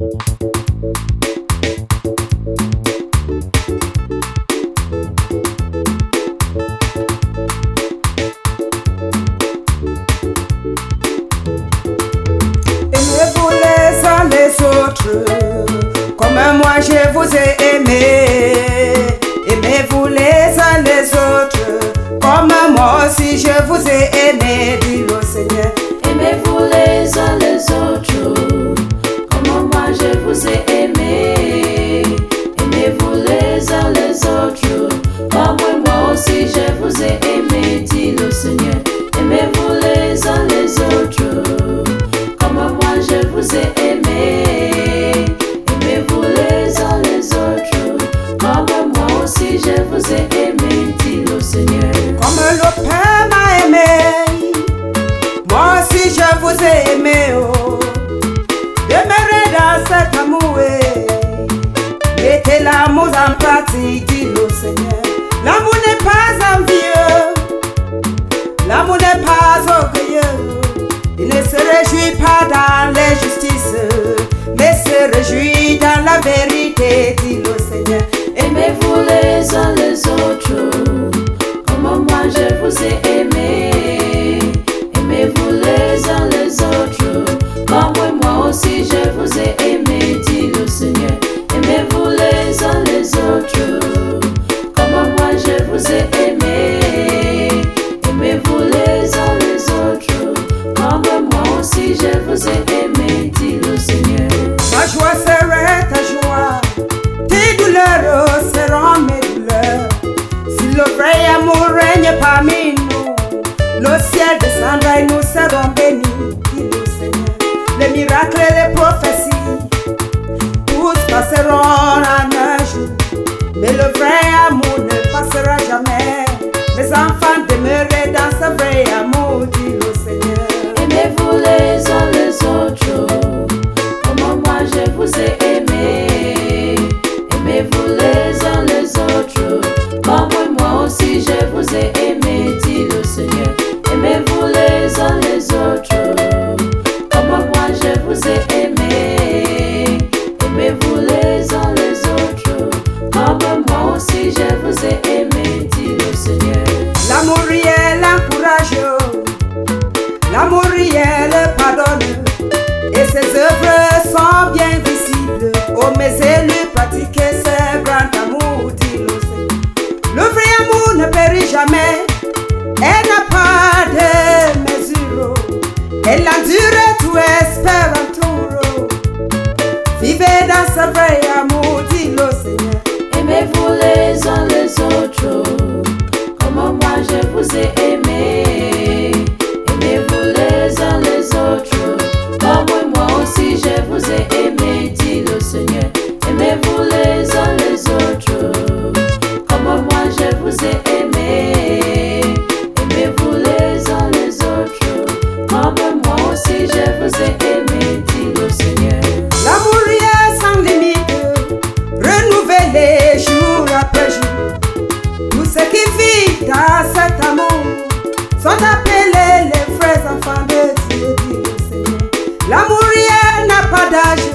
Aimez-vous les uns les autres, comme moi je vous ai aimé. Aimez-vous les uns les autres, comme moi aussi je vous ai aimé, dit le Seigneur. Aimez-vous les uns les autres, comme moi je vous ai aimé. Aimez-vous les uns les autres, comme moi aussi je vous ai aimé, dit le Seigneur. Aimez-vous les uns les autres, comme moi je vous ai aimé. Aimez-vous les uns les autres, comme moi aussi je vous ai aimé, dit le Seigneur. Comme le Père m'a aimé, moi aussi je vous ai aimé. Oh. Demeurez dans cet amour, mettez l'amour en pratique, dit le Seigneur. L'amour n'est pas envieux, l'amour n'est pas orgueilleux. Il ne se réjouit pas dans l'injustice, mais se réjouit dans la vérité, dit le Seigneur. Aimez-vous les uns les autres, comme moi je vous ai aimé. Aimez-vous les uns les autres, comme moi aussi je vous ai aimé, dit le Seigneur. Aimez-vous les uns les autres, comme moi je vous ai aimé. Aimez-vous les uns les autres, comme moi aussi je vous ai aimé, dit le Seigneur. Ma joie serait ta joie, tes douleurs seront mes douleurs. Si le vrai amour règne parmi nous, le ciel descendra et nous serons bénis, dit le Seigneur. Les miracles et les prophéties, tous passeront en un jour, mais le vrai amour ne passera jamais. Mes enfants demeurez dans ce vrai amour, dit le Seigneur. Aimez-vous les uns les autres, comme moi je vous ai aimé. Aimez-vous les uns les autres, comme moi aussi je vous ai aimé, dit le Seigneur. Aimez-vous les uns les autres, comme moi je vous ai aimé. Aimez-vous les uns les autres, comme moi aussi je vous ai aimé, dit le Seigneur. L'amour réel encourage, l'amour réel pardonne, et ses œuvres sont bien visibles. Oh, mes élus pratiquez ce grand amour, dit le Seigneur. Le vrai amour ne périt jamais, elle n'a pas de mesure, elle endure tout, espère en tout. Vivez dans ce vrai amour, dit le Seigneur. Aimez-vous les uns les autres, comme moi je vous ai aimé. Aimez-vous les uns les autres, comme moi aussi je vous ai aimé, dit le Seigneur. Aimez-vous les uns les autres, comme moi je vous ai aimé. Aimez-vous les uns les autres, comme moi aussi je vous ai aimé, dit le Seigneur. L'amour est sans limite, renouvelé jour après jour. Tous ceux qui vivent dans cet amour sont appelés les frères enfants de Dieu, dit le Seigneur. L'amour n'a pas d'âge,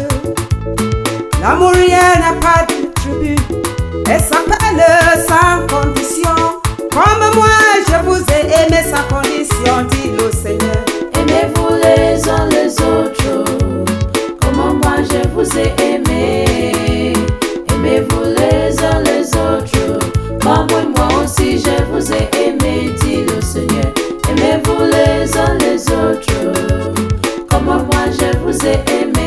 l'amour n'a pas de tribu, elle s'appelle sans condition. Comme moi je vous ai aimé sans condition, dit le Seigneur. Aimez-vous les uns les autres, comme moi je vous ai aimé. Aimez-vous les uns les autres, comme moi aussi je vous ai aimé, dit le Seigneur. Aimez-vous les uns les autres, comme moi je vous ai aimé.